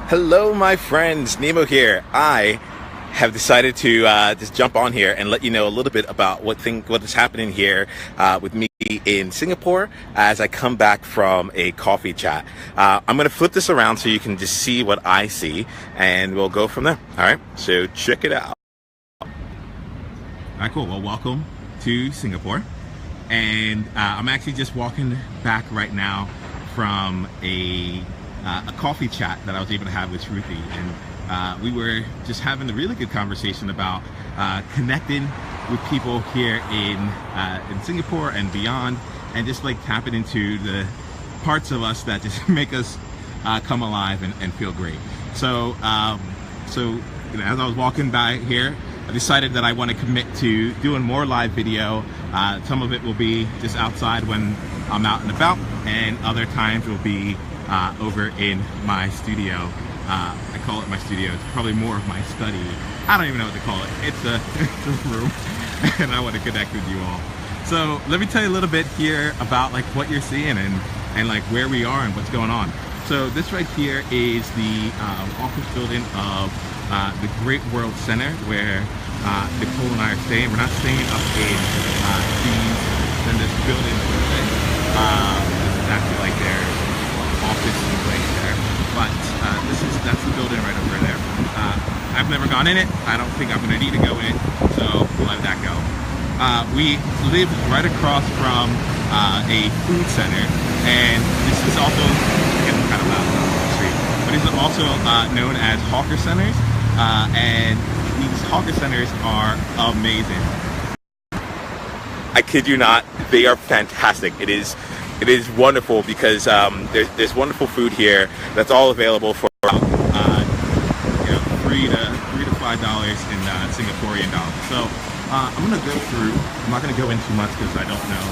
Hello, my friends. Nemo here. I have decided to just jump on here and let you know a little bit about what is happening here with me in Singapore as I come back from a coffee chat. I'm going to flip this around so you can just see what I see, and we'll go from there. All right, so check it out. All right, cool. Well, welcome to Singapore. And I'm actually just walking back right now from a coffee chat that I was able to have with Shruti, and we were just having a really good conversation about connecting with people here in Singapore and beyond, and just like tapping into the parts of us that just make us come alive and feel great. So as I was walking by here, I decided that I want to commit to doing more live video. Some of it will be just outside when I'm out and about, and other times will be over in my studio. I call it my studio. It's probably more of my study. I don't even know what to call it. It's a room, and I want to connect with you all. So let me tell you a little bit here about like what you're seeing and like where we are and what's going on. So this right here is the office building of the Great World Center, where Nicole and I are staying. We're not staying up in this building. This is actually like their office place there, but that's the building right over there. I've never gone in it. I don't think I'm gonna need to go in, so we'll let that go. We live right across from a food center, and this is also getting kind of loud on the street, but it's also known as hawker centers, and these hawker centers are amazing. I kid you not, they are fantastic. It is wonderful because there's wonderful food here that's all available for $3 to $5 in Singaporean dollars. So I'm gonna go through. I'm not gonna go in too much because I don't know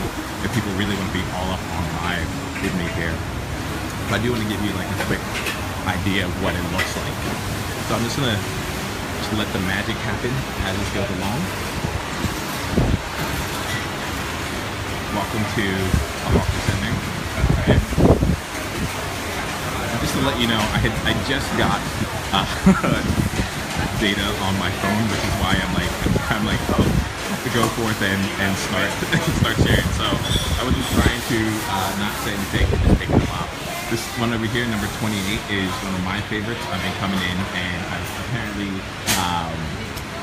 if people really want to be all up on live with me here. But I do want to give you like a quick idea of what it looks like. So I'm just gonna let the magic happen as this goes along. Welcome to a hawker center. And just to let you know, I just got data on my phone, which is why I'm like to go forth and start sharing. So I wasn't trying to not say anything, just taking a while. This one over here, number 28, is one of my favorites. I've been coming in, and apparently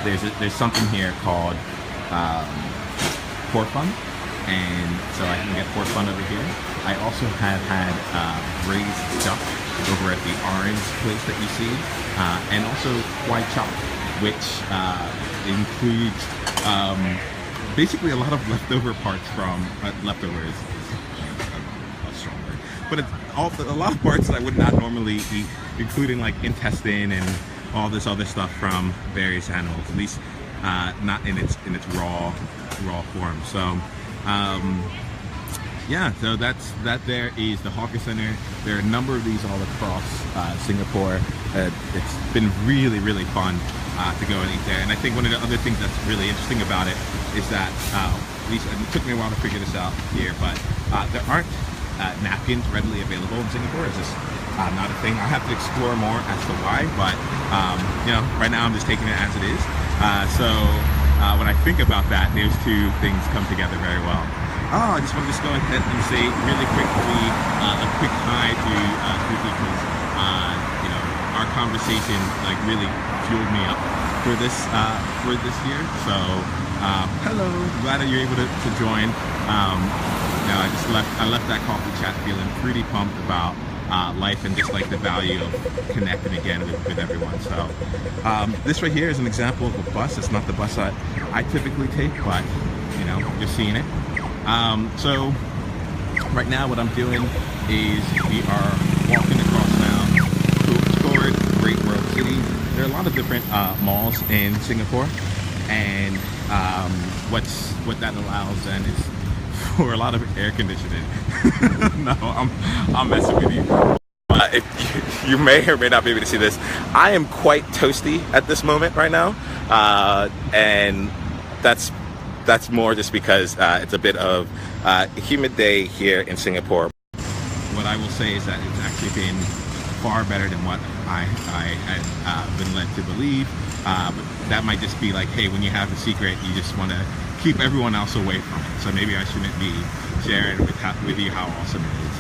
there's something here called pork bun. And so I can get pork bun over here. I also have had braised duck over at the orange place that you see, and also white chop, which includes basically a lot of leftover parts from leftovers. A strong word, but it's a lot of parts that I would not normally eat, including like intestine and all this other stuff from various animals. At least not in its raw form. So. Yeah, so that there is the hawker center. There are a number of these all across Singapore. It's been really fun to go and eat there. And I think one of the other things that's really interesting about it is that, at least it took me a while to figure this out here, but there aren't napkins readily available in Singapore. It's just not a thing. I have to explore more as to why, but right now I'm just taking it as it is. When I think about that, those two things come together very well. I just want to go ahead and say really quickly a quick hi to Shruti, because our conversation like really fueled me up for this year. So hello, glad that you're able to join. I left that coffee chat feeling pretty pumped about life and just like the value of connecting again with everyone. So this right here is an example of a bus. It's not the bus I typically take, but you're seeing it. So right now what I'm doing is we are walking across now toward Great World City. There are a lot of different malls in Singapore, and what that allows then is for a lot of air conditioning. No, I'm messing with you. If you may or may not be able to see this, I am quite toasty at this moment right now, and that's more just because it's a bit of a humid day here in Singapore. What I will say is that it's actually been far better than what I had been led to believe. But that might just be like, hey, when you have a secret, you just want to keep everyone else away from it. So maybe I shouldn't be sharing with you how awesome it is.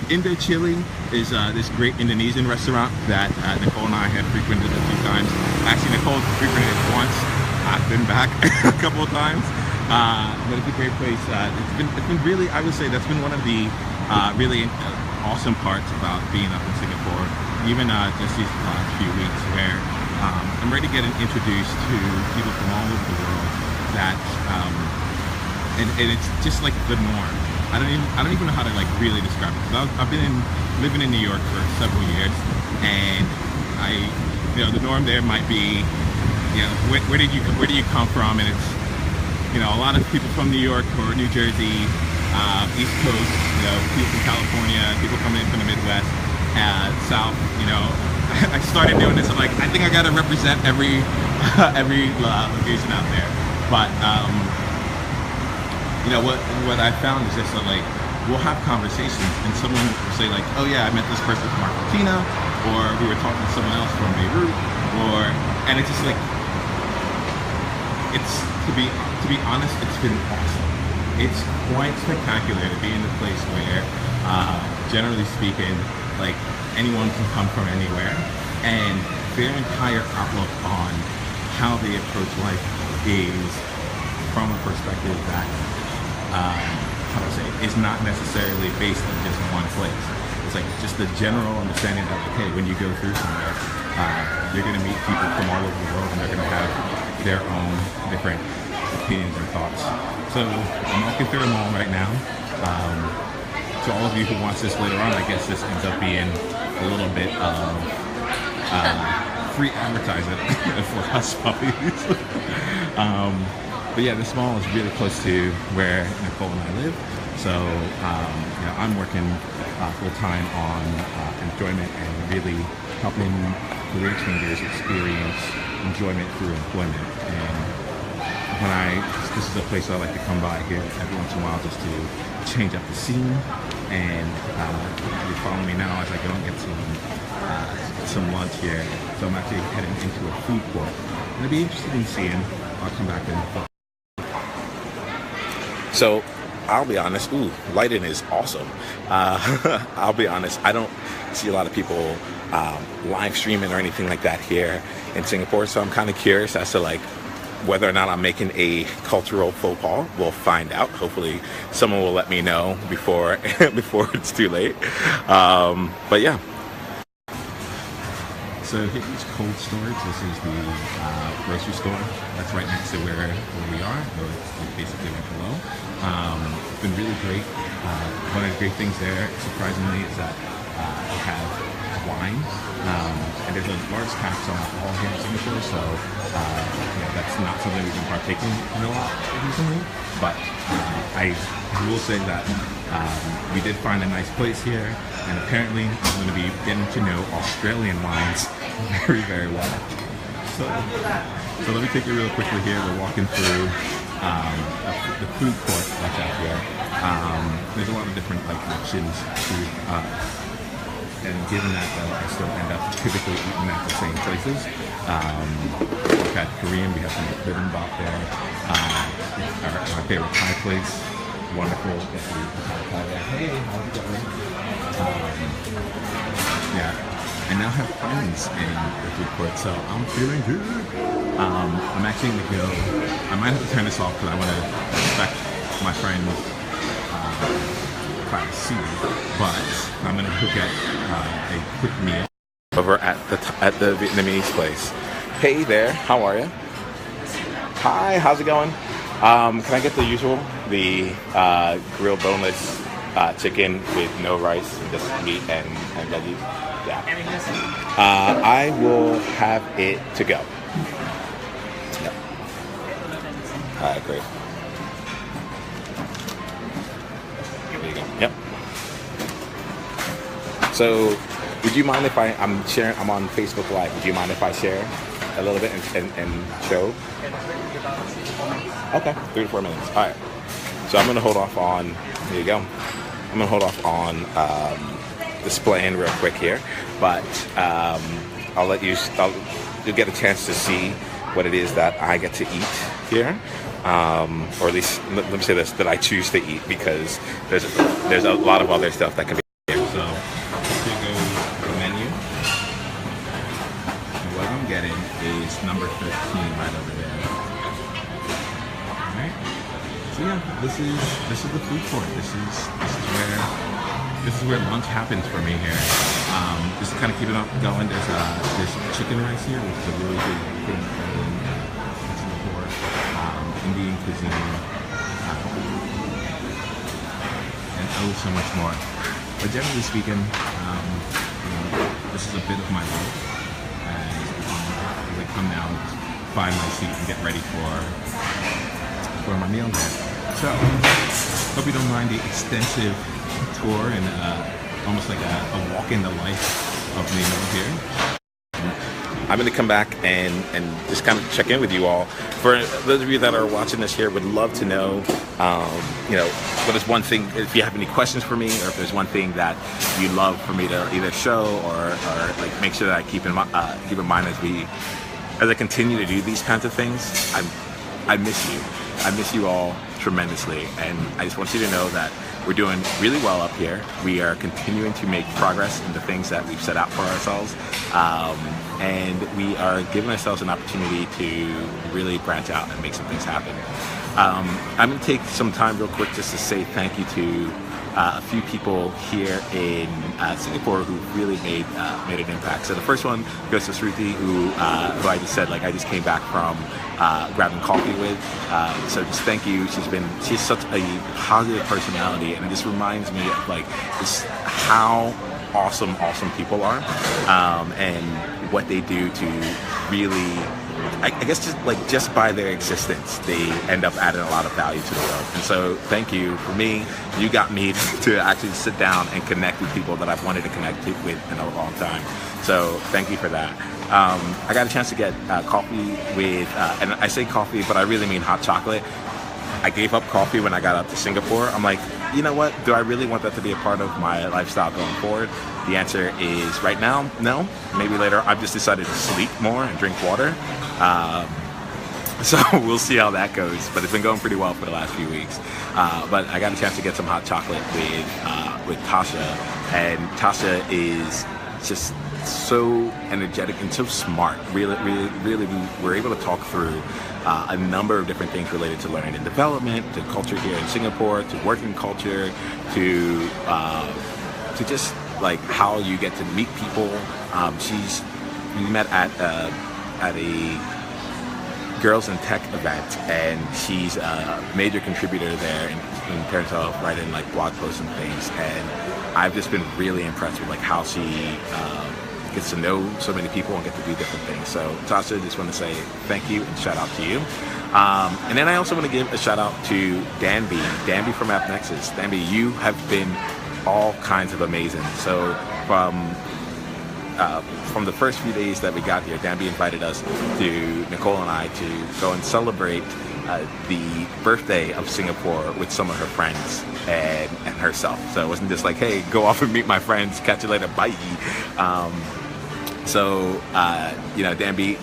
Indo Chili is this great Indonesian restaurant that Nicole and I have frequented a few times. Actually, Nicole frequented it once. I've been back a couple of times. But it's a great place. It's been really, I would say that's been one of the really awesome parts about being up in Singapore, even just these last few weeks, where I'm ready to get introduced to people from all over the world that, and it's just like the norm. I don't even know how to like really describe it. I've been living in New York for several years, and the norm there might be, where do you come from, and it's, a lot of people from New York or New Jersey, East Coast, people from California, people coming in from the Midwest, South. I started doing this. I'm like, I think I gotta represent every location out there. But what I found is just that, like, we'll have conversations, and someone will say like, oh yeah, I met this person from Argentina, or we were talking to someone else from Beirut, and it's just like, it's to be honest, it's been awesome. It's quite spectacular to be in a place where, generally speaking, like, anyone can come from anywhere, and their entire outlook on how they approach life is from a perspective that, is not necessarily based on just one place. It's like just the general understanding that, okay, when you go through somewhere, you're going to meet people from all over the world, and they're going to have their own different opinions and thoughts. So I'm walking through the mall right now. To all of you who watch this later on, I guess this ends up being a little bit of free advertisement for us puppies. But yeah, this mall is really close to where Nicole and I live. So I'm working full-time on enjoyment and really helping career changers experience enjoyment through employment. And this is a place I like to come by here every once in a while just to change up the scene. And you're following me now as I go and get some lunch here. So I'm actually heading into a food court. And I'd be interested in seeing. I'll come back in. So I'll be honest, lighting is awesome. I'll be honest, I don't see a lot of people live streaming or anything like that here in Singapore, so I'm kind of curious as to like whether or not I'm making a cultural faux pas. We'll find out. Hopefully someone will let me know before it's too late. But yeah. So Heyo's Cold Storage, this is the grocery store that's right next to where we are. It's basically right below. It's been really great. One of the great things there, surprisingly, is that we have wine. And there's a large tax on alcohol here in Singapore, so that's not something we've been partaking in a lot recently. But I will say that we did find a nice place here, and apparently I'm going to be getting to know Australian wines very, very well. So let me take you real quickly here. We're walking through the food court that's out here. There's a lot of different options to, and given that I still end up typically eating at the same places. We've had Korean, we have some bibimbap there. Our favorite Thai place, wonderful. Hey, how's it going? I now have friends in the food court, so I'm feeling good. I'm actually going to go, I might have to turn this off because I want to respect my friends' privacy, but I'm going to cook at a quick meal over at the Vietnamese place. Hey there, how are you? Hi, how's it going? Can I get the usual, the grilled boneless chicken with no rice and just meat and veggies? Yeah. I will have it to go. Yep. All right, great. There you go. Yep. So, would you mind if I'm sharing? I'm on Facebook Live. Would you mind if I share a little bit and show? Okay, 3 to 4 minutes. All right. So I'm gonna hold off on. There you go. I'm gonna hold off on displaying real quick here, but you'll get a chance to see what it is that I get to eat here, or at least let me say this, that I choose to eat, because there's a lot of other stuff that can be here. So here goes the menu. And what I'm getting is number 13 right over there. All right. So yeah, this is the food court. This is where lunch happens for me here. Just to kind of keep it up going, there's chicken rice here, which is a really good thing in Singapore. Indian cuisine, and so much more. But generally speaking, this is a bit of my life as I come down, find my seat, and get ready for my meal there. So, hope you don't mind the extensive tour and almost like a walk in the life of Nemo here. I'm going to come back and just kind of check in with you all. For those of you that are watching this here, would love to know, what is one thing, if you have any questions for me, or if there's one thing that you love for me to either show or like make sure that I keep in mind as I continue to do these kinds of things. I miss you. I miss you all tremendously, and I just want you to know that we're doing really well up here. We are continuing to make progress in the things that we've set out for ourselves, and we are giving ourselves an opportunity to really branch out and make some things happen. I'm going to take some time real quick just to say thank you to a few people here in Singapore who really made an impact. So the first one goes to Shruti, who I just said, I just came back from grabbing coffee with. So just thank you. She's such a positive personality, and it just reminds me of just how awesome people are, and what they do to really, I guess just by their existence, they end up adding a lot of value to the world. And so thank you. For me, you got me to actually sit down and connect with people that I've wanted to connect with in a long time. So thank you for that. I got a chance to get coffee with, and I say coffee, but I really mean hot chocolate. I gave up coffee when I got up to Singapore. I'm like, you know what? Do I really want that to be a part of my lifestyle going forward? The answer is right now, no. Maybe later. I've just decided to sleep more and drink water. So we'll see how that goes. But it's been going pretty well for the last few weeks. But I got a chance to get some hot chocolate with Tasha, and Tasha is just so energetic and so smart. Really, we were able to talk through a number of different things related to learning and development, to culture here in Singapore, to working culture, to just how you get to meet people. We met at a Girls in Tech event, and she's a major contributor there in terms of writing blog posts and things. And I've just been really impressed with how she gets to know so many people and get to do different things. So Tasha, just want to say thank you and shout out to you. And then I also want to give a shout out to Danby from AppNexus. Danby, you have been all kinds of amazing. So from the first few days that we got here, Danby invited us, to Nicole and I, to go and celebrate the birthday of Singapore with some of her friends and herself. So it wasn't just hey, go off and meet my friends, catch you later, bye.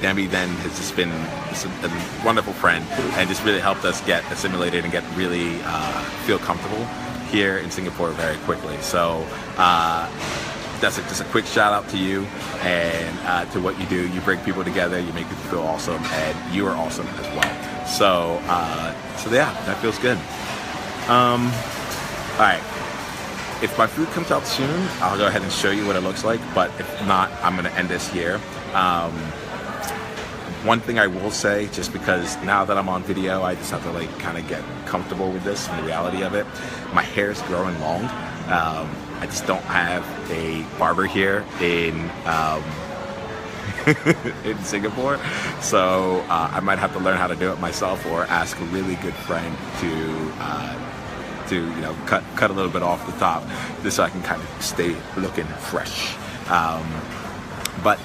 Danby then has just been a wonderful friend, and just really helped us get assimilated and get really feel comfortable here in Singapore very quickly. So that's just a quick shout out to you and to what you do. You bring people together, you make people feel awesome, and you are awesome as well. So yeah, that feels good. All right. If my food comes out soon, I'll go ahead and show you what it looks like. But if not, I'm going to end this here. One thing I will say, just because now that I'm on video, I just have to kind of get comfortable with this and the reality of it. My hair is growing long. I just don't have a barber here in in Singapore, so I might have to learn how to do it myself, or ask a really good friend to cut a little bit off the top, just so I can kind of stay looking fresh. But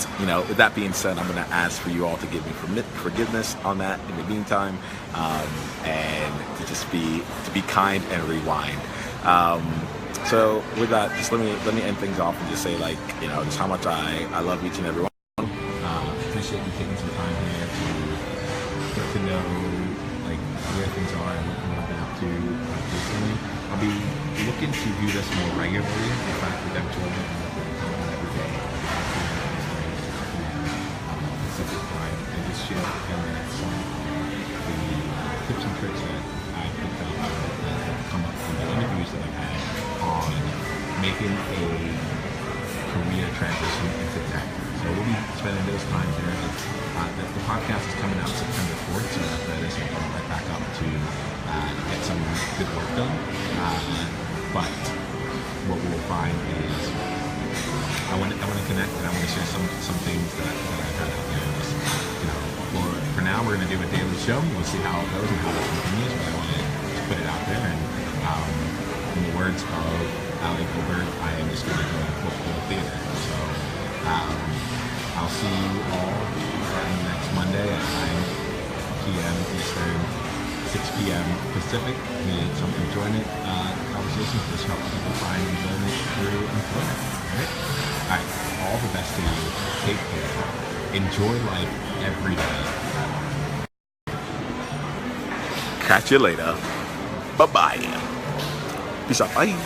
with that being said, I'm going to ask for you all to give me forgiveness on that in the meantime, and to be kind and rewind. So with that, just let me end things off and just say, like, you know, just how much I love each and every one. Appreciate you taking some time here to get to know, like, where things are and what I've been up to recently. I'll be looking to do this more regularly. In fact, eventually, every day. Simple time and just share 10 minutes on the tips and tricks that I picked up that have come up from the interviews that I've had on making a career transition into tech. So we'll be spending those times there. The podcast is coming out September 4th, so after this, I'll come right back up to get some good work done. But what we'll find is I want to connect, and I want to share some things that I've had out there. Just, you know, for now, we're going to do a daily show. We'll see how it goes and how that continues. But I want to put it out there. And in the words of Ali Gilbert, I am just going to go football theater. So I'll see you all next Monday at 9 p.m. Eastern, 6 p.m. Pacific. We need some enjoyment conversations. This helps people find enjoyment through employment. All right, all the best to you. Take care. Enjoy life every day. Catch you later. Bye-bye. Peace out. Bye.